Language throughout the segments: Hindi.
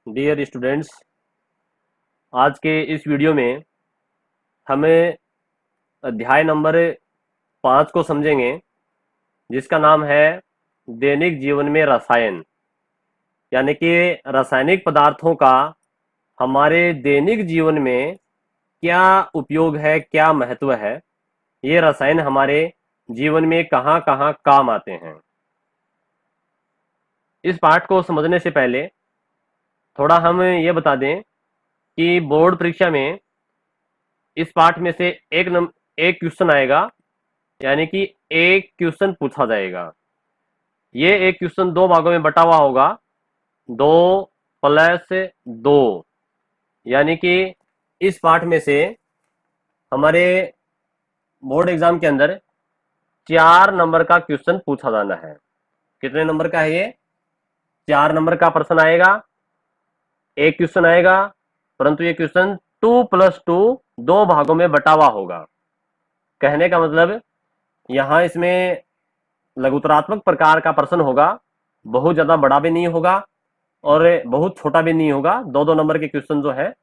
डियर स्टूडेंट्स, आज के इस वीडियो में हमें अध्याय नंबर 5 को समझेंगे, जिसका नाम है दैनिक जीवन में रसायन। यानी कि रासायनिक पदार्थों का हमारे दैनिक जीवन में क्या उपयोग है, क्या महत्व है, ये रसायन हमारे जीवन में कहाँ कहाँ काम आते हैं। इस पाठ को समझने से पहले थोड़ा हम ये बता दें कि बोर्ड परीक्षा में इस पाठ में से एक क्वेश्चन आएगा, यानी कि एक क्वेश्चन पूछा जाएगा। ये एक क्वेश्चन दो भागों में बटा हुआ होगा, 2+2। यानी कि इस पाठ में से हमारे बोर्ड एग्जाम के अंदर 4 नंबर का क्वेश्चन पूछा जाना है। कितने नंबर का है ये? 4 नंबर का प्रश्न आएगा, एक क्वेश्चन आएगा, परंतु ये क्वेश्चन 2+2 दो भागों में बटा हुआ होगा। कहने का मतलब यहां इसमें लघुतरात्मक प्रकार का प्रश्न होगा, बहुत ज्यादा बड़ा भी नहीं होगा और बहुत छोटा भी नहीं होगा। दो दो नंबर के क्वेश्चन जो है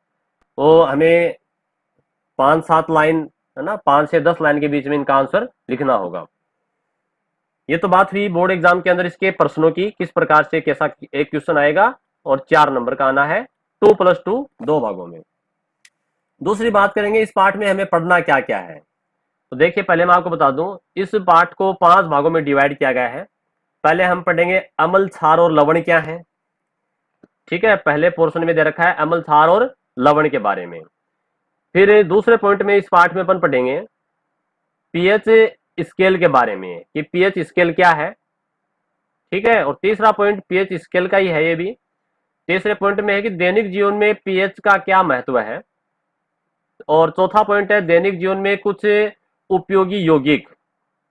वो हमें 5-7 लाइन, है ना, 5 से 10 लाइन के बीच में इनका आंसर लिखना होगा। ये तो बात हुई बोर्ड एग्जाम के अंदर इसके प्रश्नों की, किस प्रकार से कैसा एक क्वेश्चन आएगा और 4 नंबर का आना है, 2+2 दो भागों में। दूसरी बात करेंगे, इस पाठ में हमें पढ़ना क्या क्या है। तो देखिए, पहले मैं आपको बता दूं, इस पाठ को 5 भागों में डिवाइड किया गया है। पहले हम पढ़ेंगे अम्ल, क्षार और लवण क्या है। ठीक है, पहले पोर्शन में दे रखा है अम्ल, क्षार और लवण के बारे में। फिर दूसरे पॉइंट में इस पाठ में अपन पढ़ेंगे पीएच स्केल के बारे में कि पीएच स्केल क्या है। ठीक है, और तीसरा पॉइंट पीएच स्केल का ही है ये भी। तीसरे पॉइंट में है कि दैनिक जीवन में पीएच का क्या महत्व है। और चौथा पॉइंट है दैनिक जीवन में कुछ उपयोगी यौगिक।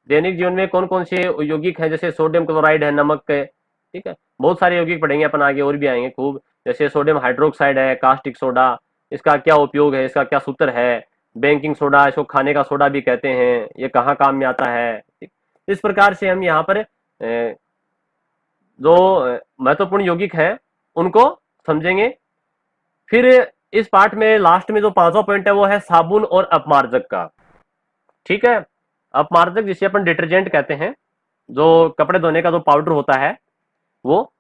दैनिक जीवन में कौन कौन से यौगिक हैं, जैसे सोडियम क्लोराइड है, नमक है। ठीक है, बहुत सारे यौगिक पढ़ेंगे अपन आगे, और भी आएंगे खूब। जैसे सोडियम हाइड्रोक्साइड है, कास्टिक सोडा, इसका क्या उपयोग है, इसका क्या सूत्र है। बेकिंग सोडा, इसको खाने का सोडा भी कहते हैं, ये कहाँ काम में आता है। इस प्रकार से हम यहाँ पर जो महत्वपूर्ण यौगिक है उनको समझेंगे। फिर इस पार्ट में लास्ट में जो 5वां पॉइंट है वो है साबुन और अपमार्जक का। ठीक है, अपमार्जक जिसे अपन डिटर्जेंट कहते हैं, जो कपड़े धोने का जो पाउडर होता है वो।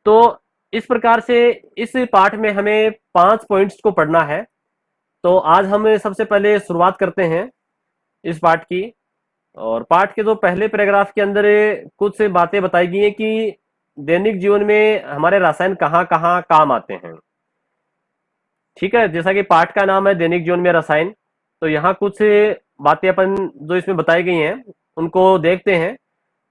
तो इस प्रकार से इस पाठ में हमें 5 पॉइंट्स को पढ़ना है। तो आज हम सबसे पहले शुरुआत करते हैं इस पाठ की। और पाठ के जो पहले पैराग्राफ के अंदर कुछ बातें बताई गई हैं कि दैनिक जीवन में हमारे रसायन कहाँ कहाँ काम आते हैं। ठीक है, जैसा कि पाठ का नाम है दैनिक जीवन में रसायन, तो यहाँ कुछ बातें अपन जो इसमें बताई गई हैं उनको देखते हैं।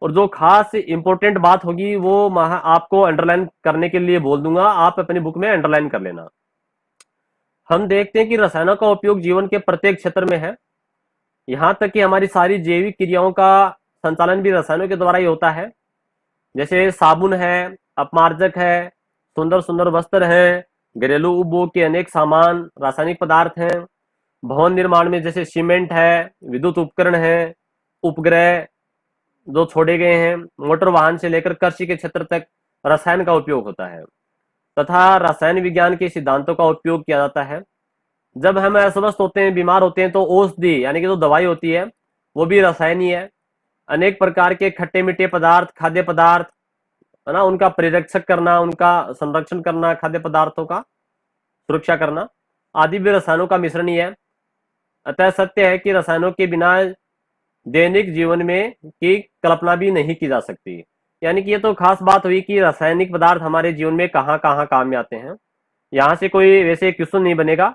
और जो खास इंपॉर्टेंट बात होगी वो मैं आपको अंडरलाइन करने के लिए बोल दूंगा, आप अपनी बुक में अंडरलाइन कर लेना। हम देखते हैं कि रसायनों का उपयोग जीवन के प्रत्येक क्षेत्र में है। यहां तक कि हमारी सारी जैविक क्रियाओं का संचालन भी रसायनों के द्वारा ही होता है। जैसे साबुन है, अपमार्जक है, सुंदर सुंदर वस्त्र हैं, घरेलू उपभोग के अनेक सामान रासायनिक पदार्थ हैं। भवन निर्माण में जैसे सीमेंट है, विद्युत उपकरण है, उपग्रह जो छोड़े गए हैं, मोटर वाहन से लेकर कृषि के क्षेत्र तक रसायन का उपयोग होता है। तथा रसायन विज्ञान के सिद्धांतों का उपयोग किया जाता है। जब हम अस्वस्थ होते हैं, बीमार होते हैं, तो औषधि यानी कि जो दवाई होती है वो भी रसायन ही है। अनेक प्रकार के खट्टे मीठे पदार्थ, खाद्य पदार्थ, है ना, उनका परिरक्षक करना, उनका संरक्षण करना, खाद्य पदार्थों का सुरक्षा करना आदि भी रसायनों का मिश्रण ही है। अतः सत्य है कि रसायनों के बिना दैनिक जीवन में की कल्पना भी नहीं की जा सकती। यानी कि ये तो खास बात हुई कि रासायनिक पदार्थ हमारे जीवन में कहाँ कहाँ काम में आते हैं। यहाँ से कोई वैसे क्वेश्चन नहीं बनेगा।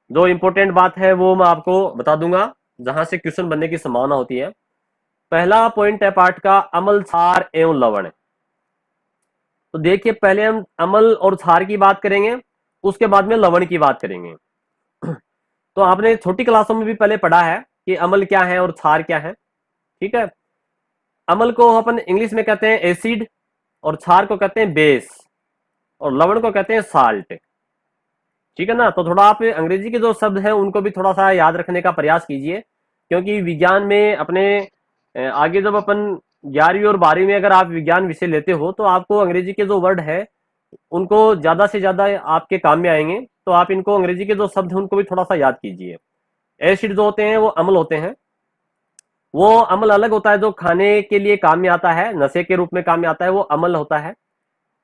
जो इंपॉर्टेंट बात है वो मैं आपको बता दूंगा, जहां से क्वेश्चन बनने की संभावना होती है। पहला पॉइंट है पाठ का अम्ल, क्षार एवं लवण। तो देखिए, पहले हम अम्ल और क्षार की बात करेंगे, उसके बाद में लवण की बात करेंगे। तो आपने छोटी क्लासों में भी पहले पढ़ा है कि अम्ल क्या है और क्षार क्या है। ठीक है, अम्ल को अपन इंग्लिश में कहते हैं एसिड, और क्षार को कहते हैं बेस, और लवण को कहते हैं साल्ट। ठीक है ना, तो थोड़ा आप अंग्रेजी के जो शब्द हैं उनको भी थोड़ा सा याद रखने का प्रयास कीजिए, क्योंकि विज्ञान में अपने आगे जब अपन 11वीं और 12वीं में अगर आप विज्ञान विषय लेते हो तो आपको अंग्रेजी के जो वर्ड है उनको ज्यादा से ज्यादा आपके काम में आएंगे। तो आप इनको अंग्रेजी के जो शब्द हैं उनको भी थोड़ा सा याद कीजिए। एसिड जो होते हैं वो अम्ल होते हैं। वो अम्ल अलग होता है जो खाने के लिए काम में आता है, नशे के रूप में काम में आता है, वो अम्ल होता है।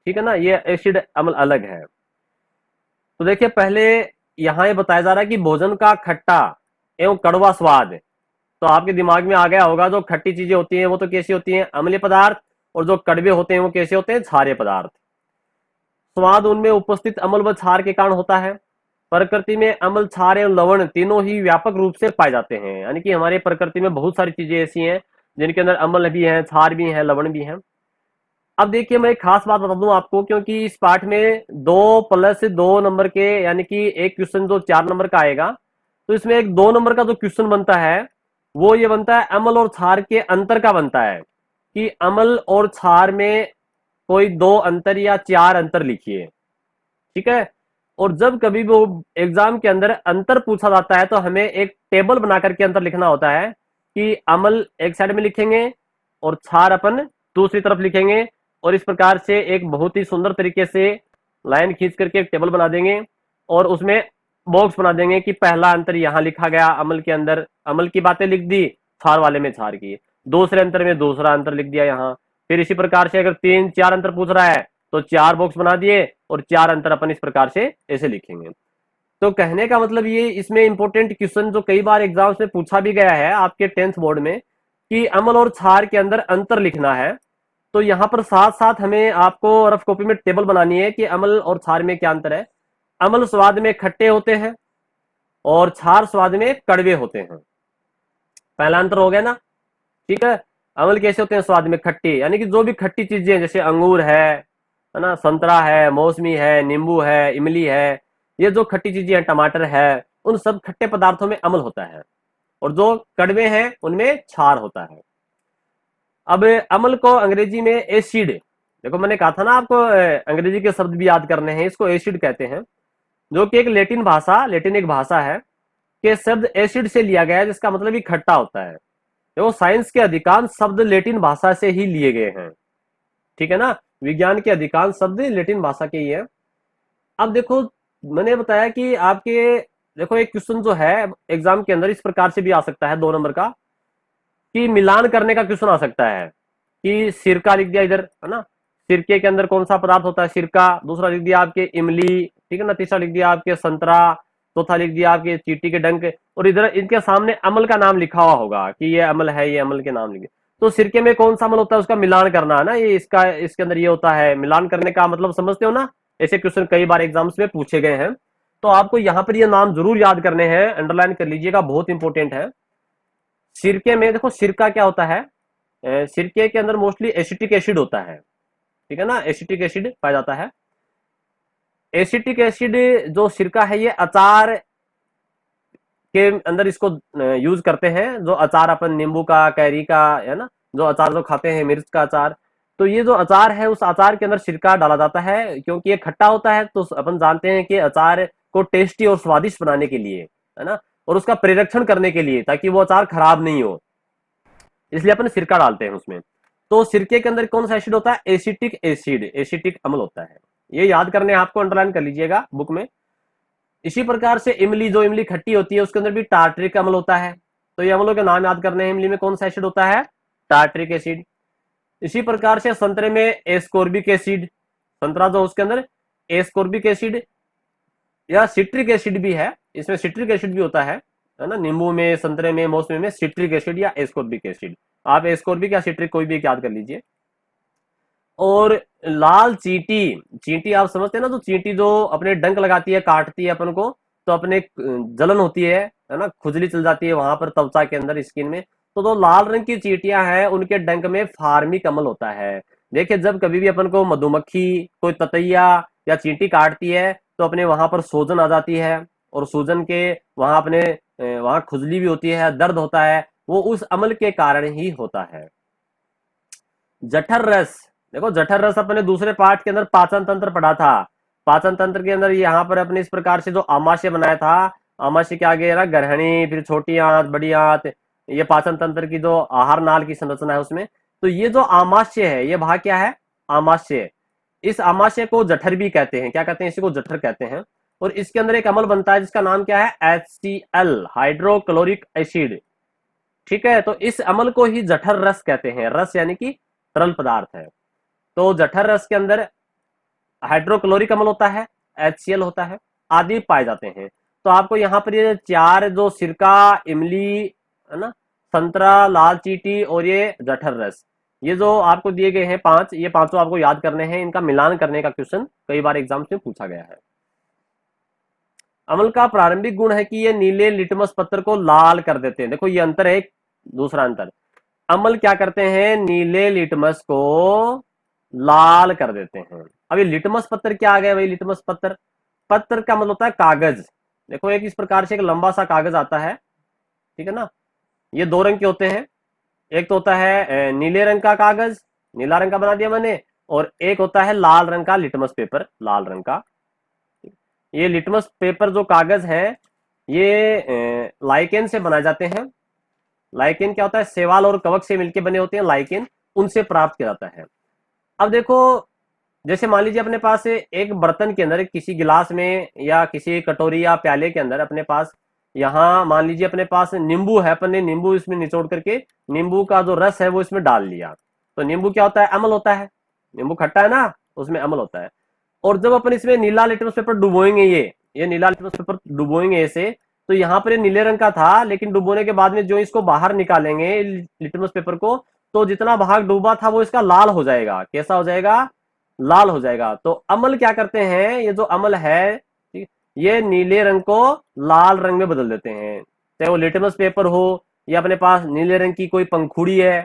ठीक है ना, ये एसिड अम्ल अलग है। तो देखिए पहले यहाँ ये बताया जा रहा है कि भोजन का खट्टा एवं कड़वा स्वाद। तो आपके दिमाग में आ गया होगा, जो खट्टी चीजें होती हैं वो तो कैसी होती हैं, अम्लीय पदार्थ, और जो कड़वे होते हैं वो कैसे होते हैं, क्षारीय पदार्थ। स्वाद उनमें उपस्थित अम्ल व क्षार के कारण होता है। प्रकृति में अम्ल, क्षार एवं लवण तीनों ही व्यापक रूप से पाए जाते हैं। यानी कि हमारे प्रकृति में बहुत सारी चीजें ऐसी हैं जिनके अंदर अम्ल भी है, क्षार भी है, लवण भी है। अब देखिए मैं एक खास बात बता दूं आपको, क्योंकि इस पाठ में 2+2 नंबर के, यानी कि एक क्वेश्चन जो 4 नंबर का आएगा, तो इसमें एक 2 नंबर का जो क्वेश्चन बनता है वो ये बनता है, अम्ल और क्षार के अंतर का बनता है कि अम्ल और क्षार में कोई 2 अंतर या 4 अंतर लिखिए। ठीक है। और जब कभी वो एग्जाम के अंदर अंतर पूछा जाता है तो हमें एक टेबल बना करके अंतर लिखना होता है कि अम्ल एक साइड में लिखेंगे और क्षार अपन दूसरी तरफ लिखेंगे। और इस प्रकार से एक बहुत ही सुंदर तरीके से लाइन खींच करके एक टेबल बना देंगे और उसमें बॉक्स बना देंगे कि पहला अंतर यहां लिखा गया, अम्ल के अंदर अम्ल की बातें लिख दी, क्षार वाले में क्षार की, दूसरे अंतर में दूसरा अंतर लिख दिया यहाँ। फिर इसी प्रकार से अगर 3-4 अंतर पूछ रहा है तो 4 बॉक्स बना दिए और 4 अंतर अपन इस प्रकार से ऐसे लिखेंगे। तो कहने का मतलब ये, इसमें इंपॉर्टेंट क्वेश्चन जो कई बार एग्जाम्स में पूछा भी गया है आपके 10th बोर्ड में, कि अम्ल और क्षार के अंदर अंतर लिखना है। तो यहां पर साथ साथ हमें आपको रफ कॉपी में टेबल बनानी है कि अम्ल और क्षार में क्या अंतर है। अम्ल स्वाद में खट्टे होते हैं और क्षार स्वाद में कड़वे होते हैं। पहला अंतर हो गया ना। ठीक है। अम्ल कैसे होते हैं, स्वाद में खट्टी, यानी कि जो भी खट्टी चीजें जैसे अंगूर है ना, संतरा है, मौसमी है, नींबू है, इमली है, ये जो खट्टी चीजें हैं, टमाटर है, उन सब खट्टे पदार्थों में अम्ल होता है और जो कड़वे हैं उनमें क्षार होता है। अब अम्ल को अंग्रेजी में एसिड, देखो मैंने कहा था ना आपको अंग्रेजी के शब्द भी याद करने हैं, इसको एसिड कहते हैं, जो कि एक लेटिन भाषा, लेटिन एक भाषा है, के शब्द एसिड से लिया गया है, जिसका मतलब ही खट्टा होता है। देखो साइंस के अधिकांश शब्द लेटिन भाषा से ही लिए गए हैं। ठीक है ना, विज्ञान के अधिकांश शब्द लेटिन भाषा के ही है। अब देखो मैंने बताया कि आपके, देखो एक क्वेश्चन जो है एग्जाम के अंदर इस प्रकार से भी आ सकता है 2 नंबर का, कि मिलान करने का क्वेश्चन आ सकता है कि सिरका लिख दिया इधर, है ना, सिरके के अंदर कौन सा पदार्थ होता है, सिरका। दूसरा लिख दिया आपके इमली, ठीक है ना। तीसरा लिख दिया आपके संतरा। चौथा लिख दिया आपके चींटी के डंक। और इधर इनके सामने अम्ल का नाम लिखा हुआ होगा कि ये अम्ल है, ये अम्ल के नाम लिखे। तो सिरके में कौन सा अम्ल होता है उसका मिलान करना है ना, ये इसका इसके अंदर ये होता है। मिलान करने का मतलब समझते हो ना, ऐसे क्वेश्चन कई बार एग्जाम्स में पूछे गए हैं। तो आपको यहाँ पर ये नाम जरूर याद करने हैं, अंडरलाइन कर लीजिएगा, बहुत इंपॉर्टेंट है। सिरके में देखो सिरका क्या होता है, सिरके के अंदर मोस्टली एसिटिक एसिड होता है। ठीक है ना, एसिटिक एसिड पाया जाता है। एसिटिक एसिड जो सिरका है ये अचार के अंदर इसको यूज करते हैं। जो अचार अपन नींबू का, कैरी का, है ना, जो अचार जो खाते हैं, मिर्च का अचार, तो ये जो अचार है उस अचार के अंदर सिरका डाला जाता है, क्योंकि ये खट्टा होता है। तो अपन जानते हैं कि अचार को टेस्टी और स्वादिष्ट बनाने के लिए, है ना, और उसका परिरक्षण करने के लिए, ताकि वो अचार खराब नहीं हो, इसलिए अपन सिरका डालते हैं उसमें। तो सिरके के अंदर कौन सा एसिड होता है, एसिटिक एसिड, एसिटिक अम्ल होता है। ये याद करने आपको, अंडरलाइन कर लीजिएगा बुक में। इसी प्रकार से इमली, जो इमली खट्टी होती है उसके अंदर भी टार्टरिक अम्ल होता है। तो ये अम्लों के नाम याद करने हैं। इमली में कौन सा एसिड होता है, टार्टरिक एसिड। इसी प्रकार से संतरे में एस्कोर्बिक एसिड, संतरा जो उसके अंदर एस्कोर्बिक एसिड या सिट्रिक एसिड भी है, इसमें सिट्रिक एसिड भी होता है ना। नींबू में, संतरे में, मौसमी में सिट्रिक एसिड या एस्कोर्बिक एसिड। आप एस्कोर्बिक या सिट्रिक कोई भी एक याद कर लीजिए। और लाल चींटी, चींटी आप समझते हैं ना, तो चींटी जो अपने डंक लगाती है, काटती है अपन को, तो अपने जलन होती है ना, खुजली चल जाती है वहां पर त्वचा के अंदर, स्किन में। तो जो लाल रंग की चींटियां हैं उनके डंक में फार्मिक अम्ल होता है। देखिए जब कभी भी अपन को मधुमक्खी, कोई ततैया या चींटी काटती है तो अपने वहां पर सूजन आ जाती है, और सूजन के वहां अपने वहां खुजली भी होती है, दर्द होता है, वो उस अम्ल के कारण ही होता है। जठर रस, देखो जठर रस अपने दूसरे पार्ट के अंदर पाचन तंत्र पढ़ा था। पाचन तंत्र के अंदर यहाँ पर अपने इस प्रकार से जो आमाशय बनाया था, आमाशय के आगे ना ग्रहणी, फिर छोटी आंत, बड़ी आंत, ये पाचन तंत्र की जो आहार नाल की संरचना है उसमें। तो ये जो आमाशय है, ये भाग क्या है, आमाशय। इस अमाशय को जठर भी कहते हैं। क्या कहते हैं? इसी को जठर कहते हैं। और इसके अंदर एक अम्ल बनता है जिसका नाम क्या है? HCl, hydrochloric acid. ठीक है, तो इस अम्ल को ही जठर रस कहते हैं। रस यानी कि तरल पदार्थ है। तो जठर रस के अंदर हाइड्रोक्लोरिक अम्ल होता है, HCl होता है, आदि पाए जाते हैं। तो आपको यहाँ पर ये चार जो सिरका, इमली, है ना, संतरा, लाल चींटी और ये जठर रस, ये जो आपको दिए गए हैं पांच, ये पांचों आपको याद करने हैं। इनका मिलान करने का क्वेश्चन कई बार एग्जाम में पूछा गया है। अम्ल का प्रारंभिक गुण है कि ये नीले लिटमस पत्र को लाल कर देते हैं। देखो ये अंतर है, दूसरा अंतर। अम्ल क्या करते हैं? नीले लिटमस को लाल कर देते हैं। अब ये लिटमस पत्र क्या आ गया भाई? लिटमस पत्र, पत्र का मतलब होता है कागज। देखो एक इस प्रकार से एक लंबा सा कागज आता है, ठीक है ना। ये दो रंग के होते हैं, एक तो होता है नीले रंग का कागज, नीला रंग का बना दिया मैंने, और एक होता है लाल रंग का लिटमस पेपर, लाल रंग का। ये लिटमस पेपर जो कागज है ये लाइकेन से बनाए जाते हैं। लाइकेन क्या होता है? शैवाल और कवक से मिलकर बने होते हैं लाइकेन, उनसे प्राप्त किया जाता है। अब देखो, जैसे मान लीजिए अपने पास एक बर्तन के अंदर, किसी गिलास में या किसी कटोरी या प्याले के अंदर अपने पास, यहाँ मान लीजिए अपने पास नींबू है, अपन ने नींबू इसमें निचोड़ करके नींबू का जो रस है वो इसमें डाल लिया। तो नींबू क्या होता है? अम्ल होता है। नींबू खट्टा है ना, उसमें अम्ल होता है। और जब अपन इसमें नीला लिटमस पेपर डुबोएंगे, ये नीला लिटमस पेपर डुबोएंगे ऐसे, तो यहाँ पर ये नीले रंग का था, लेकिन डुबोने के बाद में जो इसको बाहर निकालेंगे लिटमस पेपर को, तो जितना भाग डूबा था वो इसका लाल हो जाएगा। कैसा हो जाएगा? लाल हो जाएगा। तो अम्ल क्या करते हैं? ये जो अम्ल है ये नीले रंग को लाल रंग में बदल देते हैं। चाहे वो लिटमस पेपर हो या अपने पास नीले रंग की कोई पंखुड़ी है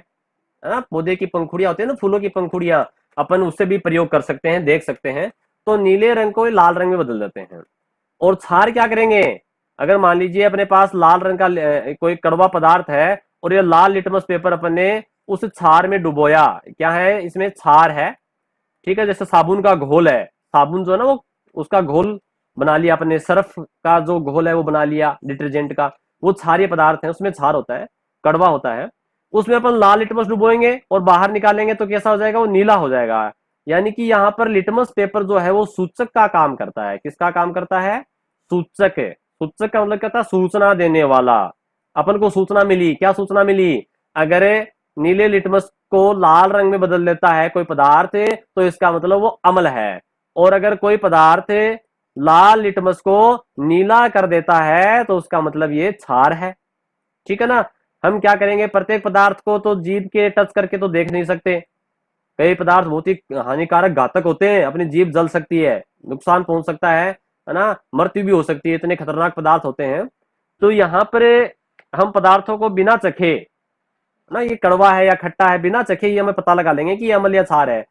ना, पौधे की पंखुड़ियां होती है ना, फूलों की पंखुड़ियां, अपन उससे भी प्रयोग कर सकते हैं, देख सकते हैं। तो नीले रंग को लाल रंग में बदल देते हैं। और क्षार क्या करेंगे? अगर मान लीजिए अपने पास लाल रंग का कोई कड़वा पदार्थ है और ये लाल लिटमस पेपर अपन ने उस क्षार में डुबोया, क्या है इसमें? क्षार है। ठीक है, जैसे साबुन का घोल है, साबुन जो है ना वो, उसका घोल बना लिया अपने, सर्फ का जो घोल है वो बना लिया, डिटर्जेंट का, वो क्षारीय पदार्थ है, उसमें क्षार होता है, कड़वा होता है। उसमें अपन लाल लिटमस डुबोएंगे और बाहर निकालेंगे तो कैसा हो जाएगा? वो नीला हो जाएगा। यानी कि यहाँ पर लिटमस पेपर जो है वो सूचक का काम करता है। किसका काम करता है? सूचक है। सूचक का मतलब क्या था? सूचना देने वाला। अपन को सूचना मिली, क्या सूचना मिली? अगर नीले लिटमस को लाल रंग में बदल देता है कोई पदार्थ, तो इसका मतलब वो अम्ल है। और अगर कोई पदार्थ लाल लिटमस को नीला कर देता है तो उसका मतलब ये क्षार है। ठीक है ना। हम क्या करेंगे? प्रत्येक पदार्थ को तो जीभ के टच करके तो देख नहीं सकते। कई पदार्थ बहुत ही हानिकारक, घातक होते हैं, अपनी जीभ जल सकती है, नुकसान पहुंच सकता है ना, मृत्यु भी हो सकती है, इतने खतरनाक पदार्थ होते हैं। तो यहाँ पर हम पदार्थों को बिना चखे ना, ये कड़वा है या खट्टा है, बिना चखे ही हमें पता लगा लेंगे कि ये अम्ल या क्षार है।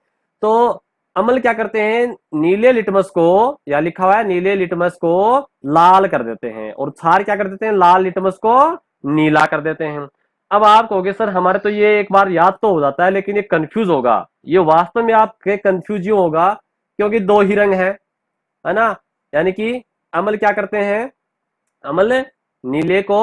तो अम्ल क्या करते हैं? नीले लिटमस को, या लिखा हुआ है नीले लिटमस को लाल कर देते हैं, और क्षार क्या कर देते हैं? लाल लिटमस को नीला कर देते हैं। अब आप कहोगे सर हमारे तो ये एक बार याद तो हो जाता है, लेकिन ये कंफ्यूज होगा। ये वास्तव में आपके कंफ्यूज होगा, क्योंकि दो ही रंग है ना। यानी कि अम्ल क्या करते हैं? अम्ल नीले को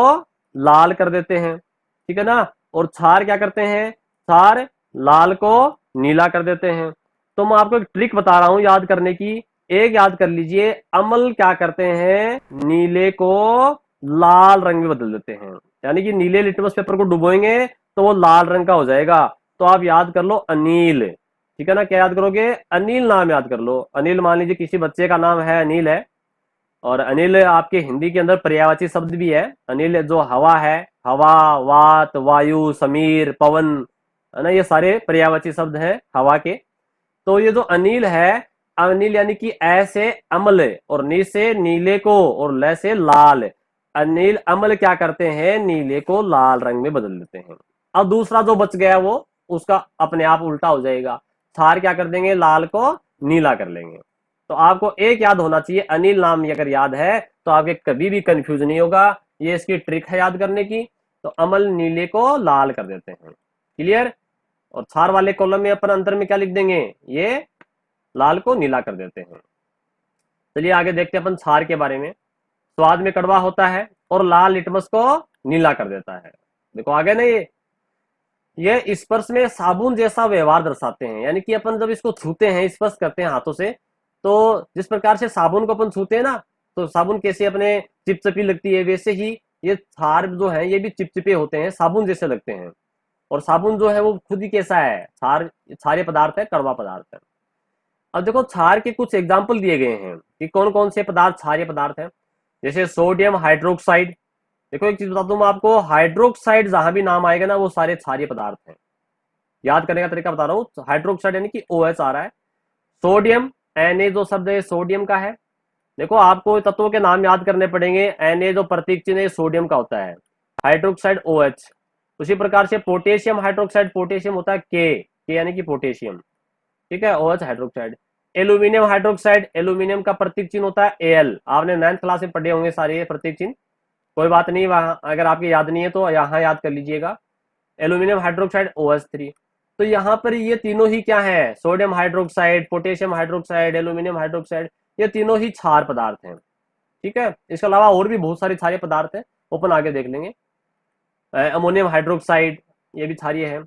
लाल कर देते हैं, ठीक है ना। और क्षार क्या करते हैं? क्षार लाल को नीला कर देते हैं। तो मैं आपको एक ट्रिक बता रहा हूं याद करने की। एक याद कर लीजिए, अम्ल क्या करते हैं? नीले को लाल रंग में बदल देते हैं। यानी कि नीले लिटमस पेपर को डुबोएंगे तो वो लाल रंग का हो जाएगा। तो आप याद कर लो अनिल, ठीक है ना। क्या याद करोगे? अनिल नाम याद कर लो। अनिल, मान लीजिए किसी बच्चे का नाम है अनिल है, और अनिल आपके हिंदी के अंदर पर्यायवाची शब्द भी है। अनिल जो हवा है, हवा, वात, वायु, समीर, पवन, है ना, ये सारे पर्यायवाची शब्द हैं हवा के। तो ये जो अनिल है, अनिल यानी कि ऐसे अम्ल, और नी से नीले को, और ल से लाल। अनिल अम्ल क्या करते हैं? नीले को लाल रंग में बदल देते हैं। अब दूसरा जो बच गया वो उसका अपने आप उल्टा हो जाएगा। क्षार क्या कर देंगे? लाल को नीला कर लेंगे। तो आपको एक याद होना चाहिए, अनिल नाम अगर याद है तो आपके कभी भी कंफ्यूज नहीं होगा। ये इसकी ट्रिक है याद करने की। तो अम्ल नीले को लाल कर देते हैं। क्लियर। और क्षार वाले कॉलम में अपन अंतर में क्या लिख देंगे? ये लाल को नीला कर देते हैं। चलिए आगे देखते हैं अपन क्षार के बारे में। स्वाद में कड़वा होता है और लाल लिटमस को नीला कर देता है। देखो आगे ना, ये ये स्पर्श में साबुन जैसा व्यवहार दर्शाते हैं, यानी कि अपन जब इसको छूते हैं, स्पर्श करते हैं हाथों से, तो जिस प्रकार से साबुन को अपन छूते हैं ना, तो साबुन कैसे अपने चिपचिपी लगती है, वैसे ही ये क्षार जो है ये भी चिपचिपे होते हैं, साबुन जैसे लगते हैं। और साबुन जो है वो खुद ही कैसा है, क्षारीय पदार्थ है, कड़वा पदार्थ है। अब देखो क्षार के कुछ एग्जाम्पल दिए गए हैं कि कौन कौन से पदार्थ क्षारीय पदार्थ हैं। जैसे सोडियम हाइड्रोक्साइड। देखो एक चीज बता दूं मैं आपको, हाइड्रोक्साइड जहां भी नाम आएगा ना वो सारे क्षारीय पदार्थ हैं। याद करने का तरीका बता रहा हूँ, हाइड्रोक्साइड यानी कि OH आ रहा है। सोडियम, Na जो शब्द है सोडियम का है। देखो आपको तत्वों के नाम याद करने पड़ेंगे। Na जो प्रतीक चिन्ह है सोडियम का होता है, हाइड्रोक्साइड OH। उसी प्रकार से पोटेशियम हाइड्रोक्साइड, पोटेशियम होता है के यानी कि पोटेशियम, ठीक है, OH hydroxide. Aluminium hydroxide, aluminium का प्रतीक चिन्ह होता है Al। आपने 9th क्लास में पढ़े होंगे सारे प्रतीक चिन्ह, कोई बात नहीं, वहां अगर आपके याद नहीं है तो यहाँ याद कर लीजिएगा। Aluminium hydroxide OH3। तो यहाँ पर ये तीनों ही क्या है, sodium hydroxide, potassium hydroxide, aluminium hydroxide, ये तीनों ही क्षार पदार्थ हैं। ठीक है, इसके अलावा और भी बहुत सारे क्षारीय पदार्थ हैं, अपन आगे देख लेंगे। अमोनियम हाइड्रोक्साइड, ये भी क्षारीय है।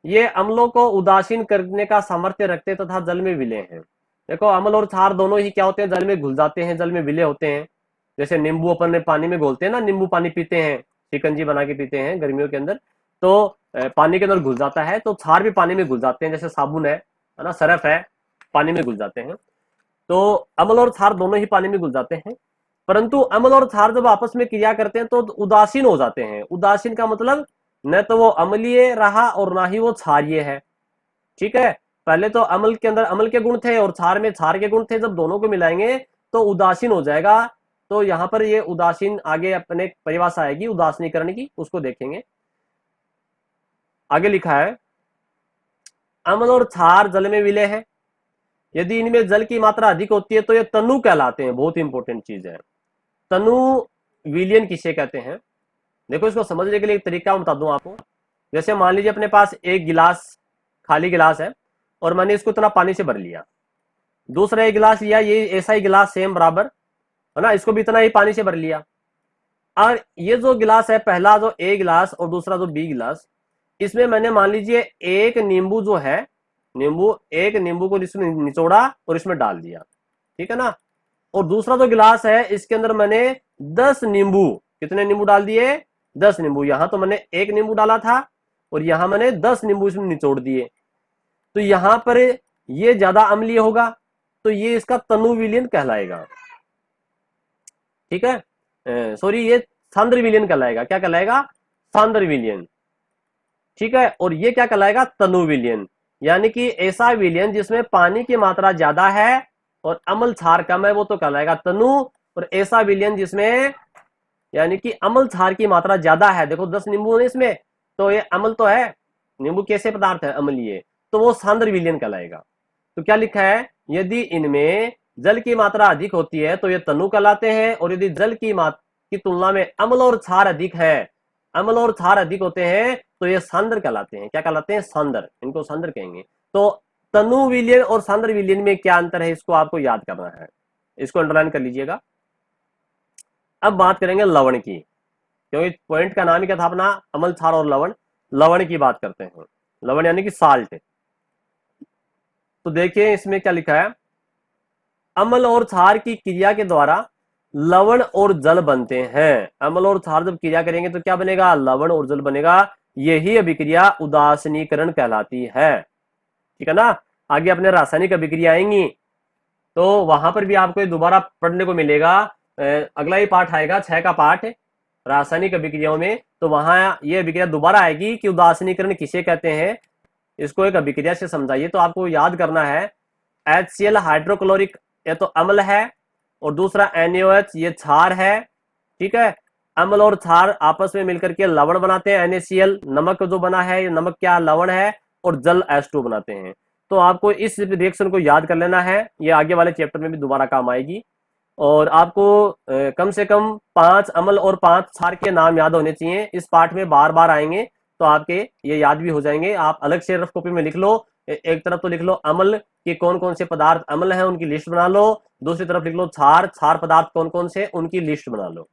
ये अम्लों को उदासीन करने का सामर्थ्य रखते तथा जल में विलय हैं। देखो अम्ल और क्षार दोनों ही क्या होते हैं, जल में घुल जाते हैं, जल में विलय होते हैं। जैसे नींबू अपन ने पानी में घोलते हैं ना, नींबू पानी पीते हैं, शिकंजी बना के पीते हैं गर्मियों के अंदर, तो पानी के अंदर घुल जाता है। तो क्षार भी पानी में घुल जाते हैं, जैसे साबुन है ना, सरफ है, पानी में घुल जाते हैं। तो अम्ल और क्षार दोनों ही पानी में घुल जाते हैं। परंतु अम्ल और क्षार जब आपस में क्रिया करते हैं तो उदासीन हो जाते हैं। उदासीन का मतलब न तो वो अम्लीय रहा और ना ही वो क्षारीय है। ठीक है, पहले तो अम्ल के अंदर अम्ल के गुण थे और क्षार में क्षार के गुण थे, जब दोनों को मिलाएंगे तो उदासीन हो जाएगा। तो यहां पर ये उदासीन, आगे अपने परिभाषा आएगी उदासीनीकरण की, उसको देखेंगे। आगे लिखा है अम्ल और क्षार जल में विलय है, यदि इनमें जल की मात्रा अधिक होती है तो ये तनु कहलाते हैं। बहुत इंपॉर्टेंट चीज है, तनु विलियन किसे कहते हैं। देखो इसको समझने के लिए एक तरीका बता दूं आपको। जैसे मान लीजिए अपने पास एक गिलास, खाली गिलास है, और मैंने इसको इतना पानी से भर लिया। दूसरा एक गिलास लिया, ये ऐसा ही गिलास सेम बराबर है ना, इसको भी इतना ही पानी से भर लिया। और ये जो गिलास है, पहला जो ए गिलास और दूसरा जो बी गिलास, इसमें मैंने मान लीजिए एक नींबू जो है, एक नींबू को इसमें निचोड़ा और इसमें डाल दिया, ठीक है ना। और दूसरा जो गिलास है इसके अंदर मैंने 10 नींबू, कितने नींबू डाल दिए, 10 नींबू। यहां तो मैंने एक नींबू डाला था और यहां मैंने 10 नींबू इसमें निचोड़ दिए। तो यहां पर ये ज्यादा अम्लीय होगा, तो ये इसका तनु विलयन कहलाएगा। ठीक है, सॉरी, ये सांद्र विलयन कहलाएगा। क्या कहलाएगा, सांद्र विलयन। ठीक है, और ये क्या कहलाएगा, तनु विलयन। यानी कि ऐसा विलयन जिसमें पानी की मात्रा ज्यादा है और अम्ल क्षार कम है, वो तो कहलाएगा तनु। और ऐसा विलयन जिसमें यानी कि अम्ल क्षार की मात्रा ज्यादा है, देखो 10 नींबू है इसमें, तो ये अम्ल तो है, नींबू कैसे पदार्थ है, अम्लीय, तो वो सांद्र विलयन कहलाएगा। तो क्या लिखा है, यदि इनमें जल की मात्रा अधिक होती है तो ये तनु कहलाते हैं, और यदि जल की तुलना में अम्ल और क्षार अधिक है, अम्ल और क्षार अधिक होते हैं, तो ये सांद्र कहलाते हैं। क्या कहलाते हैं, सांद्र, इनको सांद्र कहेंगे। तो तनु विलयन और सांद्र विलयन में क्या अंतर है, इसको आपको याद करना है, इसको अंडरलाइन कर लीजिएगा। अब बात करेंगे लवण की, क्योंकि पॉइंट का नाम ही क्या था अपना, अम्ल क्षार और लवण। लवण की बात करते हैं, लवण यानी कि साल्ट। तो देखिए इसमें क्या लिखा है, अम्ल और क्षार की क्रिया के द्वारा लवण और जल बनते हैं। अम्ल और क्षार जब क्रिया करेंगे तो क्या बनेगा, लवण और जल बनेगा। यही अभिक्रिया उदासीनीकरण कहलाती है। ठीक है ना। आगे अपने रासायनिक अभिक्रिया आएंगी तो वहां पर भी आपको दोबारा पढ़ने को मिलेगा। अगला ही पाठ आएगा 6 का पाठ रासायनिक अभिक्रियाओं में, तो वहां ये अभिक्रिया दोबारा आएगी कि उदासीनीकरण किसे कहते हैं, इसको एक अभिक्रिया से समझाइए। तो आपको याद करना है, HCl हाइड्रोक्लोरिक ये तो अम्ल है, और दूसरा NaOH ये क्षार है। ठीक है, अम्ल और क्षार आपस में मिलकर के लवण बनाते हैं, NaCl। नमक जो बना है, ये नमक क्या लवण है, और जल H2 बनाते हैं। तो आपको इस रिएक्शन को याद कर लेना है, ये आगे वाले चैप्टर में भी दोबारा काम आएगी। और आपको कम से कम 5 अम्ल और 5 क्षार के नाम याद होने चाहिए, इस पाठ में बार बार आएंगे, तो आपके ये याद भी हो जाएंगे। आप अलग से रफ कॉपी में लिख लो, एक तरफ तो लिख लो अम्ल कि कौन कौन से पदार्थ अम्ल हैं उनकी लिस्ट बना लो, दूसरी तरफ लिख लो क्षार, क्षार पदार्थ कौन कौन से उनकी लिस्ट बना लो।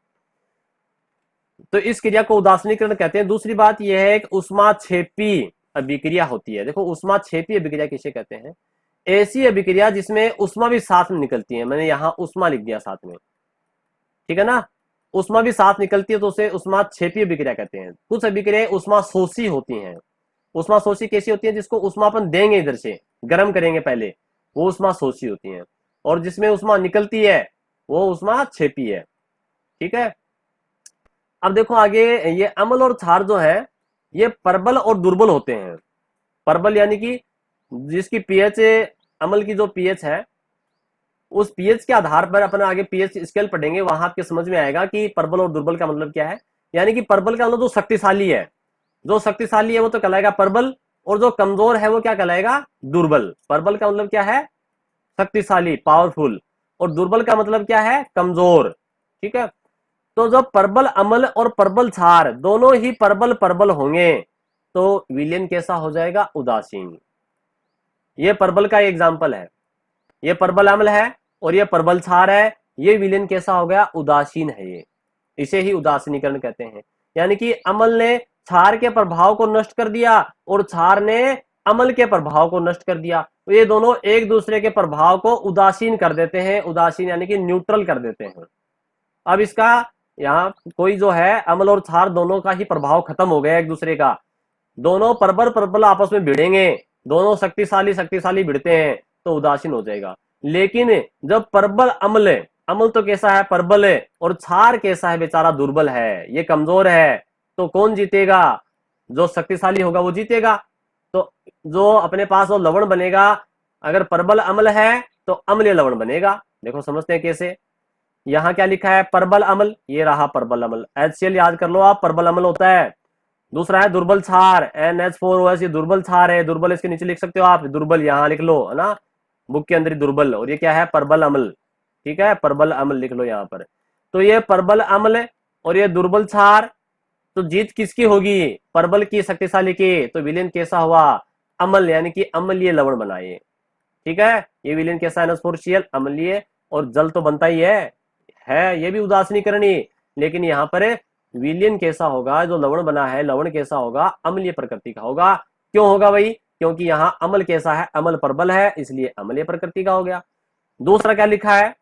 तो इस क्रिया को उदासीनीकरण कहते हैं। दूसरी बात यह है कि उष्माक्षेपी अभिक्रिया होती है। देखो उष्माक्षेपी अभिक्रिया किसे कहते हैं? ऐसी अभिक्रिया जिसमें उष्मा भी साथ में निकलती है। मैंने यहां उष्मा लिख दिया साथ में, ठीक है ना। उष्मा भी साथ निकलती है तो उसे उष्माक्षेपी अभिक्रिया कहते हैं। कुछ अभिक्रियाएं उष्मा शोषी होती हैं। उष्मा शोषी कैसी होती है? जिसको उष्मा अपन देंगे इधर से, गर्म करेंगे पहले, वो उष्मा शोषी होती है। और जिसमें उष्मा निकलती है वो उष्माक्षेपी है, ठीक है। अब देखो आगे, ये अम्ल और क्षार जो है ये प्रबल और दुर्बल होते हैं। प्रबल यानी कि जिसकी पीएच, अम्ल की जो पीएच है, उस पीएच के आधार पर अपन आगे पीएच स्केल पढ़ेंगे, वहां आपके समझ में आएगा कि प्रबल और दुर्बल का मतलब क्या है। यानी कि प्रबल का मतलब जो शक्तिशाली है, जो शक्तिशाली है वो तो कहलाएगा प्रबल, और जो कमजोर है वो क्या कहलाएगा? दुर्बल। प्रबल का मतलब क्या है? शक्तिशाली, पावरफुल। और दुर्बल का मतलब क्या है? कमजोर, ठीक है। तो जब प्रबल अम्ल और प्रबल क्षार दोनों ही प्रबल प्रबल होंगे तो विलयन कैसा हो जाएगा? उदासीन। ये प्रबल का एग्जाम्पल है, ये प्रबल अम्ल है और ये प्रबल क्षार है, ये विलयन कैसा हो गया? उदासीन है ये। इसे ही उदासीनीकरण कहते हैं। यानी कि अम्ल ने क्षार के प्रभाव को नष्ट कर दिया और क्षार ने अम्ल के प्रभाव को नष्ट कर दिया, तो ये दोनों एक दूसरे के प्रभाव को उदासीन कर देते हैं। उदासीन यानी कि न्यूट्रल कर देते हैं। अब इसका यहाँ कोई जो है अम्ल और क्षार दोनों का ही प्रभाव खत्म हो गया एक दूसरे का। दोनों प्रबल प्रबल आपस में भिड़ेंगे, दोनों शक्तिशाली शक्तिशाली भिड़ते हैं तो उदासीन हो जाएगा। लेकिन जब प्रबल अम्ल, अम्ल तो कैसा है? प्रबल है। और क्षार कैसा है? बेचारा दुर्बल है, ये कमजोर है। तो कौन जीतेगा? जो शक्तिशाली होगा वो जीतेगा। तो जो अपने पास वो लवण बनेगा, अगर प्रबल अम्ल है तो अम्लीय लवण बनेगा। देखो समझते हैं कैसे। यहाँ क्या लिखा है? प्रबल अम्ल, ये रहा प्रबल अम्ल, HCl याद कर लो आप, प्रबल अम्ल होता है। दूसरा है दुर्बल क्षार, NH4OH, ये दुर्बल क्षार है। दुर्बल इसके नीचे लिख सकते हो आप, दुर्बल यहाँ लिख लो, है ना, बुक के अंदर ही दुर्बल। और ये क्या है? प्रबल अम्ल, ठीक है, प्रबल अम्ल लिख लो यहाँ पर। तो ये प्रबल अम्ल और ये दुर्बल क्षार, तो जीत किसकी होगी? प्रबल की, शक्तिशाली की। तो विलेन कैसा हुआ? अम्ल, यानी कि अम्लीय लवण बनाए, ठीक है। ये विलेन कैसा है? NH4Cl, अम्लीय। और जल तो बनता ही है ये भी उदासीनीकरण ही। लेकिन यहाँ पर विलियन कैसा होगा? जो लवण बना है, लवण कैसा होगा? अम्लीय प्रकृति का होगा। क्यों होगा भाई? क्योंकि यहाँ अम्ल कैसा है? अम्ल प्रबल है, इसलिए अम्लीय प्रकृति का हो गया। दूसरा क्या लिखा है?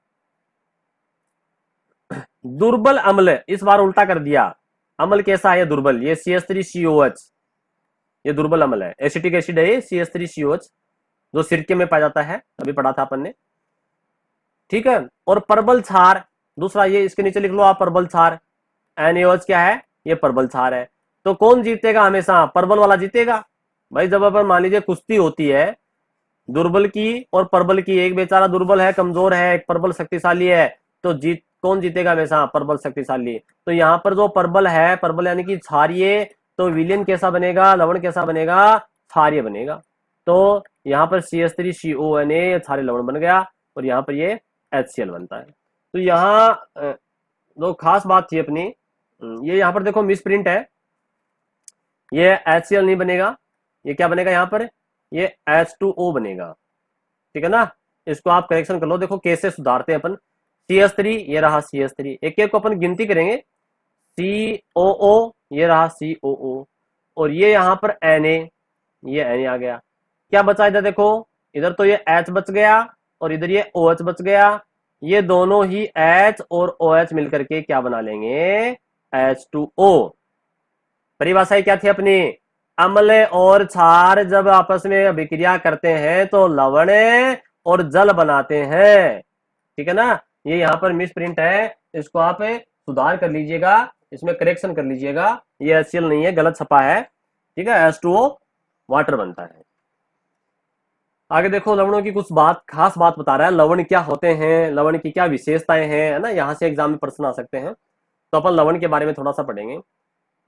दुर्बल अम्ल, इस बार उल्टा कर दिया। अम्ल कैसा है? दुर्बल, ये CH3COH, ये दुर्बल अम्ल है। एसिटिक एसिड है ये CH3COH, जो सिरके में पाया जाता है, अभी पढ़ा था अपन ने, ठीक है। और प्रबल क्षार दूसरा, ये इसके नीचे लिख लो आप, प्रबल क्षार, NaOH क्या है? ये प्रबल क्षार है। तो कौन जीतेगा? हमेशा प्रबल वाला जीतेगा भाई। जब अपन मान लीजिए कुश्ती होती है दुर्बल की और प्रबल की, एक बेचारा दुर्बल है, कमजोर है, एक प्रबल शक्तिशाली है, तो जीत कौन जीतेगा? हमेशा प्रबल शक्तिशाली। तो यहाँ पर जो प्रबल है, प्रबल यानी कि क्षारीय, तो विलियन कैसा बनेगा? लवण कैसा बनेगा? क्षारीय बनेगा। तो यहाँ पर CH3CONA क्षारीय लवण बन गया और यहाँ पर ये HCl बनता है। तो यहाँ जो खास बात थी अपनी, ये यहाँ पर देखो मिस प्रिंट है, ये HCl नहीं बनेगा, ये क्या बनेगा? यहाँ पर ये H2O बनेगा, ठीक है ना। इसको आप करेक्शन कर लो। देखो कैसे सुधारते हैं अपन। CH3, ये रहा CH3, एक एक को अपन गिनती करेंगे। COO, ये रहा COO, और ये यहाँ पर Na, ये Na आ गया। क्या बचा इधर? देखो इधर तो ये H बच गया और इधर ये OH बच गया। ये दोनों ही H और OH मिलकर के क्या बना लेंगे? H2O। परिभाषा क्या थी अपनी? अम्ल और क्षार जब आपस में अभिक्रिया करते हैं तो लवण और जल बनाते हैं, ठीक है ना। ये यहाँ पर मिस प्रिंट है, इसको आप सुधार कर लीजिएगा, इसमें करेक्शन कर लीजिएगा। ये HCl नहीं है, गलत छपा है, ठीक है। H2O वाटर बनता है। आगे देखो लवणों की कुछ बात, खास बात बता रहा है। लवण क्या होते हैं, लवण की क्या विशेषताएं हैं, है ना, यहाँ से एग्जाम में प्रश्न आ सकते हैं। तो अपन लवण के बारे में थोड़ा सा पढ़ेंगे।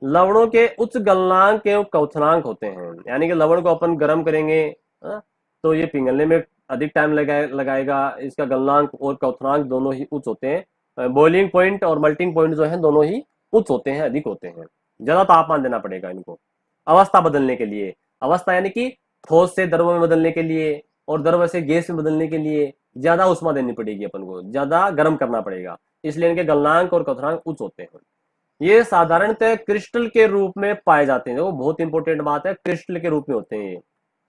लवणों के उच्च गलनांक एवं क्वथनांक होते हैं, यानी कि लवण को अपन गर्म करेंगे, हाँ, तो ये पिघलने में अधिक टाइम लगाएगा। इसका गलनांक और क्वथनांक दोनों ही उच्च होते हैं। बॉइलिंग पॉइंट और मेल्टिंग पॉइंट जो है दोनों ही उच्च होते हैं, अधिक होते हैं। ज्यादा तापमान देना पड़ेगा इनको अवस्था बदलने के लिए। अवस्था यानी कि ठोस से द्रव में बदलने के लिए और द्रव से गैस में बदलने के लिए ज्यादा उष्मा देनी पड़ेगी, अपन को ज्यादा गर्म करना पड़ेगा, इसलिए इनके गलनांक और क्वथनांक उच्च होते हैं। ये साधारणतः क्रिस्टल के रूप में पाए जाते हैं। देखो बहुत इंपॉर्टेंट बात है, क्रिस्टल के रूप में होते हैं ये,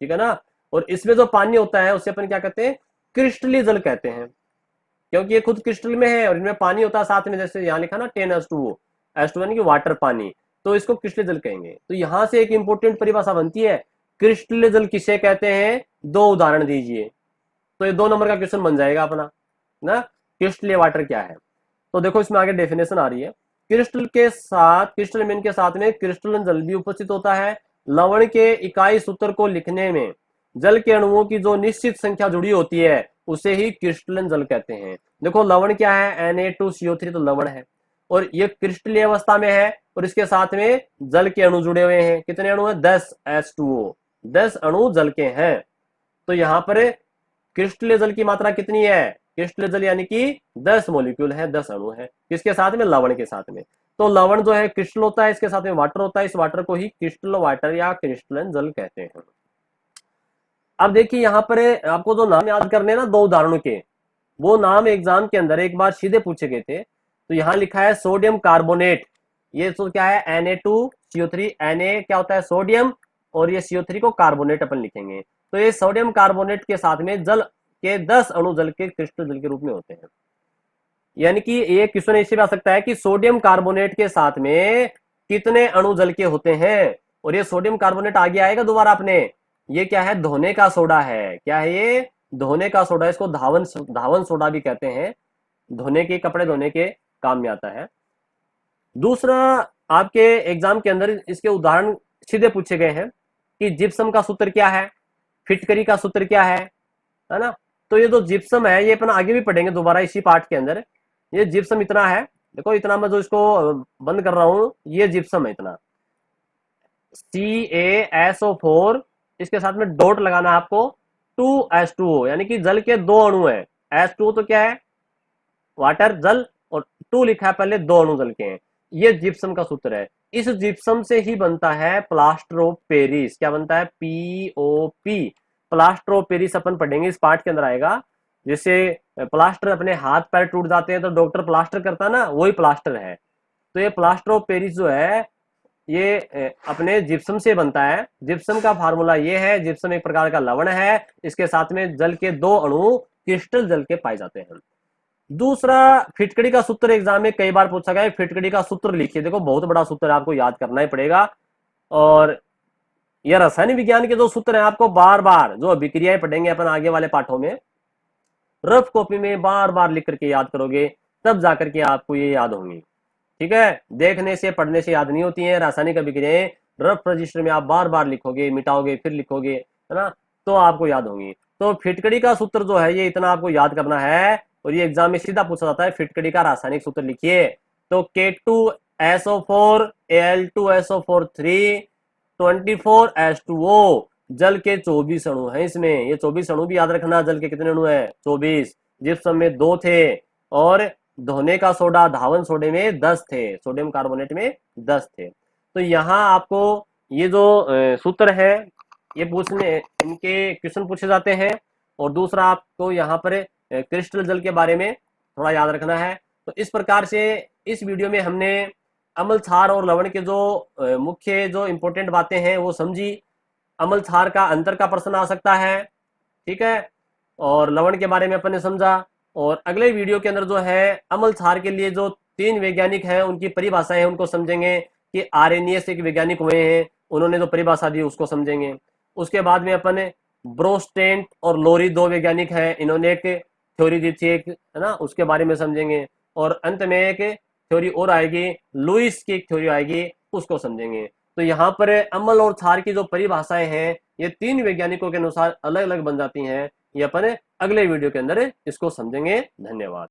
ठीक है ना। और इसमें जो पानी होता है उसे अपन क्या कहते हैं, क्रिस्टलीय जल कहते हैं, क्योंकि ये खुद क्रिस्टल में है और इनमें पानी होता है साथ में, जैसे यहाँ लिखा ना 10H2O, H2O यानी कि वाटर पानी, तो इसको क्रिस्टलीय जल कहेंगे। तो यहां से एक इंपॉर्टेंट परिभाषा बनती है, क्रिस्टलीय जल किसे कहते हैं, दो उदाहरण दीजिए। तो ये 2 नंबर का क्वेश्चन बन जाएगा अपना ना, क्रिस्टलीय वाटर क्या है। तो देखो इसमें आगे डेफिनेशन आ रही है, क्रिस्टल के साथ, क्रिस्टल मीन के साथ में क्रिस्टलन जल भी उपस्थित होता है। लवण के इकाई सूत्र को लिखने में जल के अणुओं की जो निश्चित संख्या जुड़ी होती है उसे ही क्रिस्टलन जल कहते हैं। देखो लवण क्या है, Na2CO3 तो लवण है, और ये क्रिस्टलीय अवस्था में है, और इसके साथ में जल के अणु जुड़े हुए हैं। कितने अणु हैं, 10H2O, 10 अणु जल के हैं। तो यहां पर क्रिस्टलीय जल की मात्रा कितनी है, क्रिस्टलीय जल यानी कि 10 मॉलिक्यूल है, 10 अणु है, किसके साथ में, लवण के साथ में। तो लवण जो है क्रिस्टल होता है, इसके साथ में वाटर होता है, इस वाटर को ही क्रिस्टल वाटर या क्रिस्टलन जल कहते हैं। अब देखिए यहाँ पर आपको जो नाम याद करने ना 2 उदाहरणों के, वो नाम एग्जाम के अंदर एक बार सीधे पूछे गए थे। तो यहाँ लिखा है सोडियम कार्बोनेट, ये तो क्या है, Na2CO3, Na क्या होता है, सोडियम, और ये CO3 को कार्बोनेट अपन लिखेंगे। तो ये सोडियम कार्बोनेट के साथ में जल के 10 अणु जल के क्रिस्टल जल के रूप में होते हैं। यानी कि ये क्वेश्चन इससे भी आ सकता है कि सोडियम कार्बोनेट के साथ में कितने अणु जल के होते हैं, और ये सोडियम कार्बोनेट आगे आएगा दोबारा अपने, ये क्या है, धोने का सोडा है। क्या है ये, धोने का सोडा, इसको धावन सोडा भी कहते हैं, धोने के, कपड़े धोने के काम में आता है। दूसरा, आपके एग्जाम के अंदर इसके उदाहरण सीधे पूछे गए हैं कि जिप्सम का सूत्र क्या है, फिटकरी का सूत्र क्या है ना। तो ये जो जिप्सम है ये अपन आगे भी पढ़ेंगे दोबारा इसी पार्ट के अंदर। ये जिप्सम इतना है, देखो इतना मैं जो इसको बंद कर रहा हूं, ये जिप्सम है इतना, CaSO4, इसके साथ में डॉट लगाना है आपको, 2H2O, यानी कि जल के 2 अणु है। H2O तो क्या है, वाटर, जल, और 2 लिखा है पहले, 2 अणु जल के हैं। ये जिप्सम का सूत्र है। इस जिप्सम से ही बनता है प्लास्टर ऑफ पेरिस। क्या बनता है, POP, प्लास्टर ऑफ पेरिस अपन पढ़ेंगे, इस पार्ट के अंदर आएगा। जैसे प्लास्टर, अपने हाथ पैर टूट जाते हैं तो डॉक्टर प्लास्टर करता है ना, वही प्लास्टर है। तो ये प्लास्टर ऑफ पेरिस जो है ये अपने जिप्सम से बनता है। जिप्सम का फार्मूला ये है, जिप्सम एक प्रकार का लवण है, इसके साथ में जल के 2 अणु क्रिस्टल जल के पाए जाते हैं। दूसरा, फिटकड़ी का सूत्र एग्जाम में कई बार पूछा गया है, फिटकड़ी का सूत्र लिखिए। देखो बहुत बड़ा सूत्र आपको याद करना ही पड़ेगा, और यह रासायनिक विज्ञान के जो सूत्र है आपको बार बार, जो अभिक्रियाएं पढ़ेंगे अपन आगे वाले पाठों में, रफ कॉपी में बार बार लिख करके याद करोगे, तब जाकर के आपको ये याद होंगी, ठीक है। देखने से, पढ़ने से याद नहीं होती है रासायनिक अभिक्रियाएं, रफ रजिस्टर में आप बार बार लिखोगे, मिटाओगे, फिर लिखोगे, है ना, तो आपको याद होंगी। तो फिटकड़ी का सूत्र जो है ये इतना आपको याद करना है, और ये एग्जाम में सीधा पूछा जाता है, फिटकड़ी का रासायनिक सूत्र लिखिए। तो K2SO4 Al2SO4 3 24H2O, जल के 24 अणु हैं इसमें। ये 24 अणु भी याद रखना, जल के कितने अणु हैं, 24। जिप्सम में 2 थे, और धोने का सोडा, धावन सोडे में 10 थे, सोडियम कार्बोनेट में 10 थे। तो यहाँ आपको ये जो सूत्र है ये पूछने, इनके क्वेश्चन पूछे जाते हैं। और दूसरा, आपको यहाँ पर क्रिस्टल जल के बारे में थोड़ा याद रखना है। तो इस प्रकार से इस वीडियो में हमने अम्ल क्षार और लवण के जो मुख्य जो इंपॉर्टेंट बातें हैं वो समझी। अम्ल क्षार का अंतर का प्रश्न आ सकता है, ठीक है, और लवण के बारे में अपन ने समझा। और अगले वीडियो के अंदर जो है अम्ल क्षार के लिए जो 3 वैज्ञानिक हैं उनकी परिभाषाएं हैं उनको समझेंगे, कि आर्रेनियस एक वैज्ञानिक हुए हैं, उन्होंने जो परिभाषा दी उसको समझेंगे। उसके बाद में अपन ब्रोस्टेंट और लोरी 2 वैज्ञानिक हैं, इन्होंने एक थ्योरी दी थी एक, है ना, उसके बारे में समझेंगे। और अंत में एक थ्योरी और आएगी, लुईस की एक थ्योरी आएगी, उसको समझेंगे। तो यहाँ पर अम्ल और क्षार की जो परिभाषाएं हैं ये 3 वैज्ञानिकों के अनुसार अलग अलग बन जाती हैं। ये अपन अगले वीडियो के अंदर इसको समझेंगे। धन्यवाद।